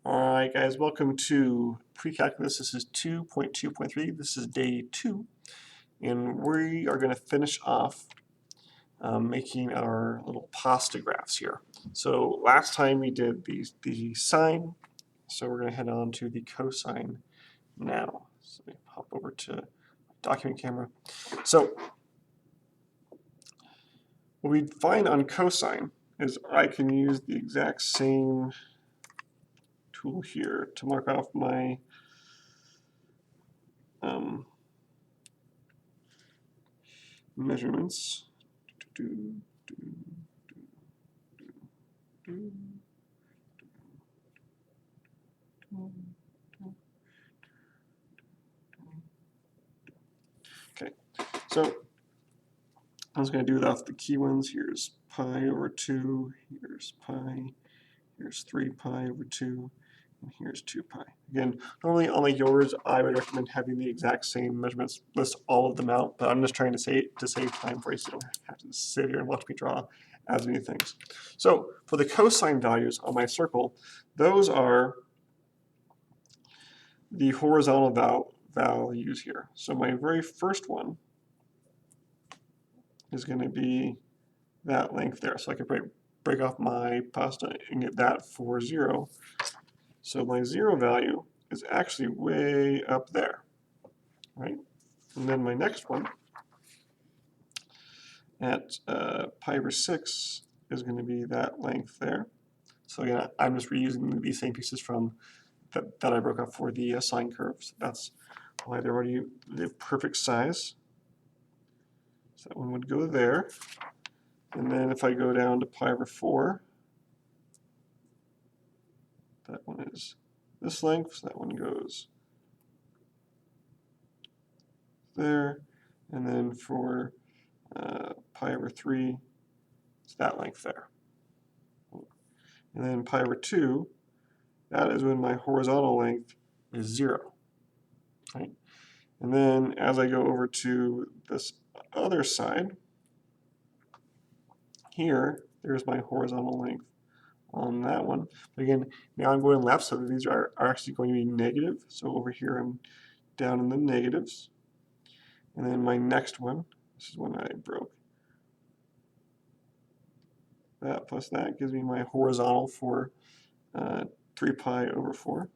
Alright guys, welcome to pre-calculus. This is 2.2.3. This is day 2. And we are going to finish off making our little pasta graphs here. So last time we did the sine, so we're going to head on to the cosine now. So let me hop over to my document camera. So what we find on cosine is I can use the exact same tool here to mark off my measurements. Okay, so I was going to do it off the key ones. Here's pi over 2, here's pi, here's 3 pi over 2, and here's 2 pi. Again, normally on like yours, I would recommend having the exact same measurements, list all of them out, but I'm just trying to save time for you so you don't have to sit here and watch me draw as many things. So for the cosine values on my circle, those are the horizontal values here. So my very first one is going to be that length there. So I could break off my pasta and get that for 0. So my 0 value is actually way up there, right? And then my next one at pi over 6 is going to be that length there. So again, I'm just reusing these same pieces from that I broke up for the sine curves. That's why they're already the perfect size. So that one would go there. And then if I go down to pi over 4, that one is this length, so that one goes there. And then for pi over 3, it's that length there. And then pi over 2, that is when my horizontal length is 0. Right? And then as I go over to this other side, here, there's my horizontal length on that one. But again, now I'm going left, so these are actually going to be negative. So over here, I'm down in the negatives. And then my next one, this is one I broke. That plus that gives me my horizontal for 3 pi over 4.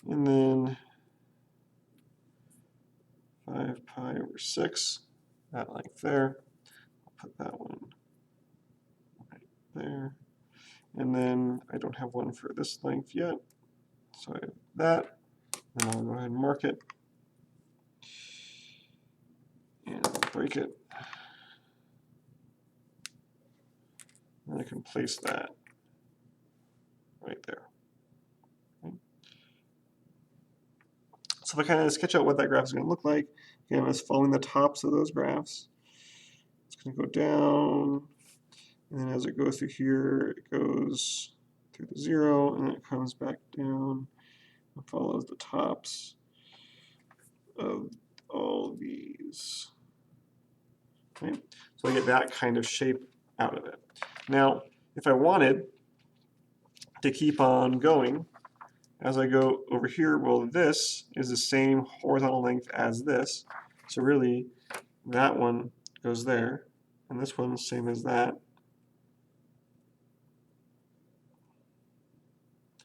And then 5 pi over 6, that length there. I'll put that one right there. And then I don't have one for this length yet, so I have that. And I'll go ahead and mark it and break it. And I can place that right there. Okay. So if I kind of sketch out what that graph is going to look like, again, I was following the tops of those graphs. It's going to go down, and then as it goes through here, it goes through the 0, and then it comes back down and follows the tops of all these. Okay? So I get that kind of shape out of it. Now, if I wanted to keep on going, as I go over here, well, this is the same horizontal length as this. So really, that one goes there, and this one's same as that.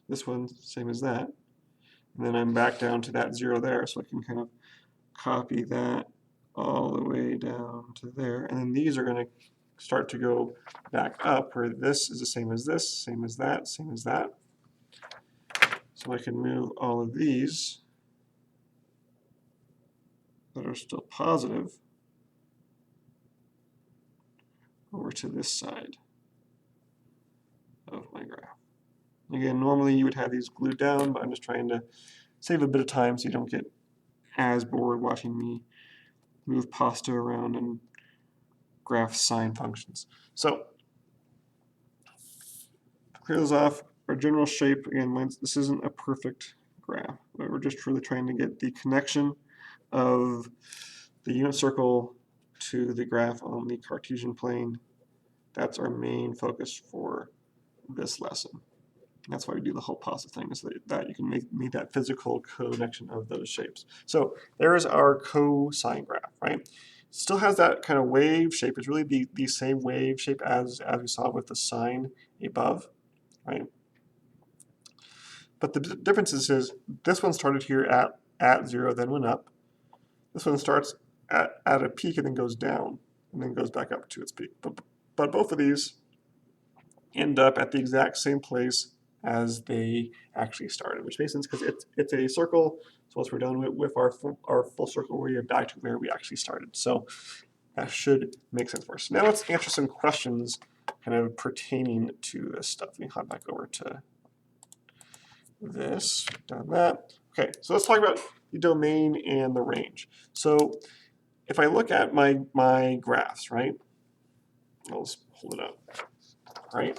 This one's same as that. And then I'm back down to that 0 there, so I can kind of copy that all the way down to there. And then these are going to start to go back up, where this is the same as this, same as that, same as that. So I can move all of these that are still positive over to this side of my graph. Again, normally you would have these glued down, but I'm just trying to save a bit of time so you don't get as bored watching me move pasta around and graph sine functions. So to clear those off, our general shape, again, this isn't a perfect graph, but we're just really trying to get the connection of the unit circle to the graph on the Cartesian plane. That's our main focus for this lesson. That's why we do the whole pasta thing, is that you can make that physical connection of those shapes. So there's our cosine graph, right? Still has that kind of wave shape. It's really the same wave shape as we saw with the sine above, right? But the difference is this one started here at 0, then went up. This one starts at a peak and then goes down, and then goes back up to its peak. But both of these end up at the exact same place as they actually started, which makes sense because it's a circle. So once we're done with our full circle, we are back to where we actually started. So that should make sense for us. Now let's answer some questions kind of pertaining to this stuff. Let me hop back over to this, done that. Okay, so let's talk about the domain and the range. So if I look at my graphs, right? I'll just hold it up, right?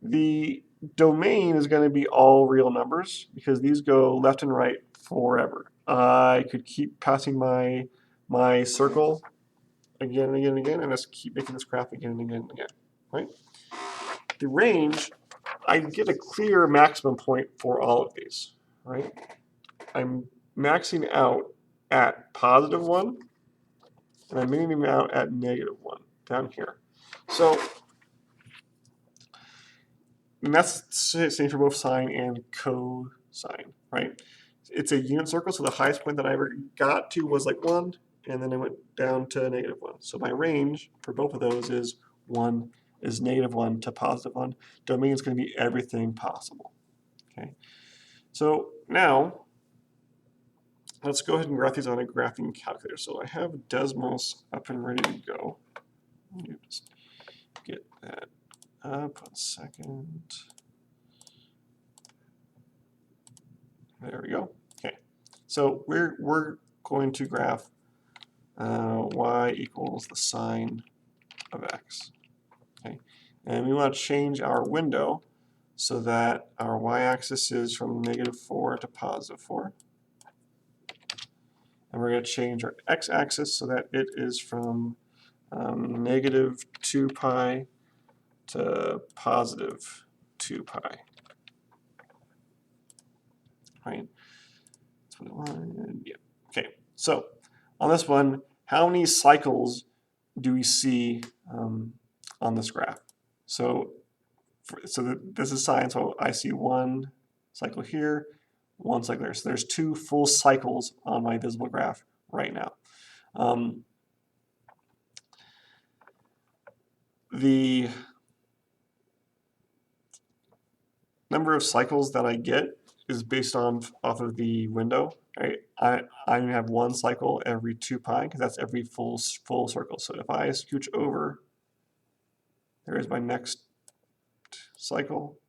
The domain is going to be all real numbers because these go left and right forever. I could keep passing my circle again and again and again, and just keep making this graph again and again and again, right? The range, I get a clear maximum point for all of these, right? I'm maxing out at +1, and I'm minimum out at -1 down here. So, and that's the same for both sine and cosine, right? It's a unit circle, so the highest point that I ever got to was like 1, and then I went down to -1. So my range for both of those is -1 to +1. Domain is going to be everything possible. Okay. So now let's go ahead and graph these on a graphing calculator. So I have Desmos up and ready to go. Let me just get that up 1 second. There we go. Okay. So we're going to graph y equals the sine of x. Okay. And we want to change our window so that our y-axis is from -4 to +4. And we're going to change our x-axis so that it is from -2 pi to +2 pi. Right? That's what I wanted. Yeah. Okay. So on this one, how many cycles do we see on this graph? So this is sine, so I see 1 cycle here, 1 cycle there. So there's 2 full cycles on my visible graph right now. The number of cycles that I get is based off of the window. Right? I have 1 cycle every 2 pi because that's every full circle. So if I scooch over, there is my next cycle.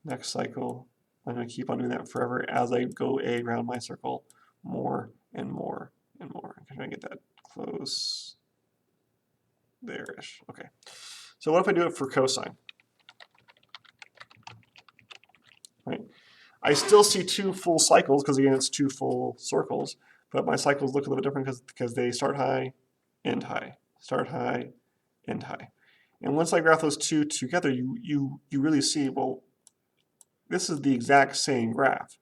Next cycle. I'm going to keep on doing that forever as I go around my circle more and more and more. I'm trying to get that close there-ish. Okay. So what if I do it for cosine? Right. I still see 2 full cycles because again it's 2 full circles, but my cycles look a little bit different because they start high, end high, start high, end high. And once I graph those 2 together, you really see, well, this is the exact same graph.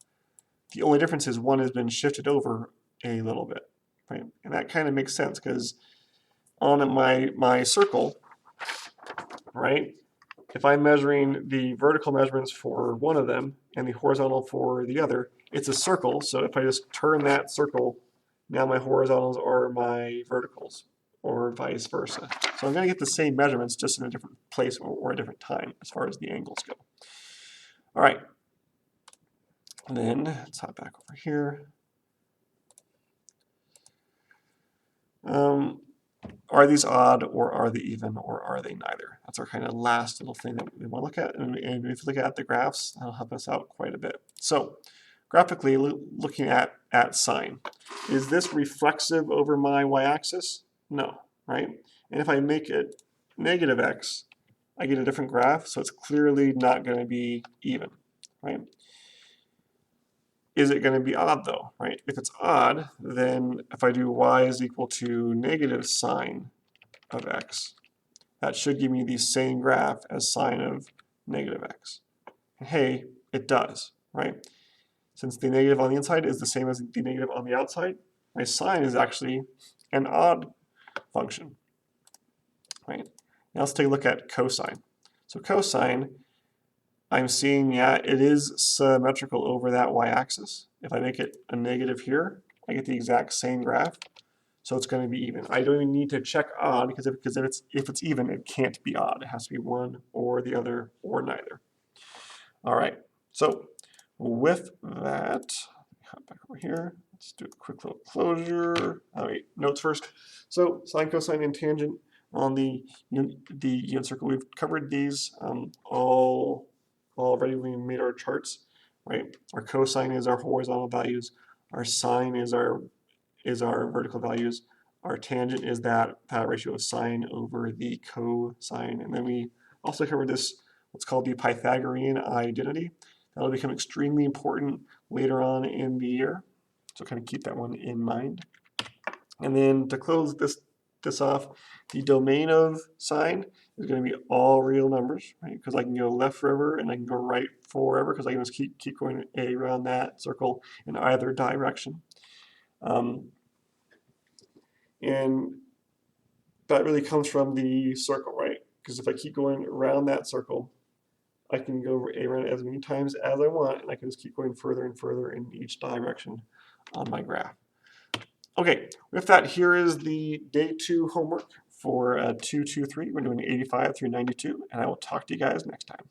The only difference is one has been shifted over a little bit, right? And that kind of makes sense because on my circle, right, if I'm measuring the vertical measurements for one of them and the horizontal for the other, it's a circle. So if I just turn that circle, now my horizontals are my verticals, or vice versa. So I'm going to get the same measurements just in a different place or a different time as far as the angles go. All right. And then let's hop back over here. Are these odd, or are they even, or are they neither? That's our kind of last little thing that we want to look at. And if you look at the graphs, that'll help us out quite a bit. So graphically, looking at sine, is this reflexive over my y-axis? No, right? And if I make it -x, I get a different graph, so it's clearly not going to be even, right? is it going to be odd though, right? If it's odd, then if I do y is equal to negative sine of x, that should give me the same graph as sine of negative x. And hey, it does, right? Since the negative on the inside is the same as the negative on the outside, my sine is actually an odd function, right? Now let's take a look at cosine. So cosine, I'm seeing, yeah, it is symmetrical over that y-axis. If I make it a negative here, I get the exact same graph. So it's going to be even. I don't even need to check odd because if it's even, it can't be odd. It has to be one or the other or neither. All right. So with that, hop back over here. Let's do a quick little closure. All right, notes first. So sine, cosine, and tangent on the unit circle. We've covered these already. We made our charts, right? Our cosine is our horizontal values. Our sine is our vertical values. Our tangent is that ratio of sine over the cosine. And then we also covered this, what's called the Pythagorean identity. That'll become extremely important later on in the year. So kind of keep that one in mind. And then to close this off, the domain of sine is going to be all real numbers, right? Because I can go left forever and I can go right forever because I can just keep going around that circle in either direction. And that really comes from the circle, right? Because if I keep going around that circle, I can go around it as many times as I want, and I can just keep going further and further in each direction on my graph. Okay, with that, here is the day 2 homework for 223. We're doing 85 through 92, and I will talk to you guys next time.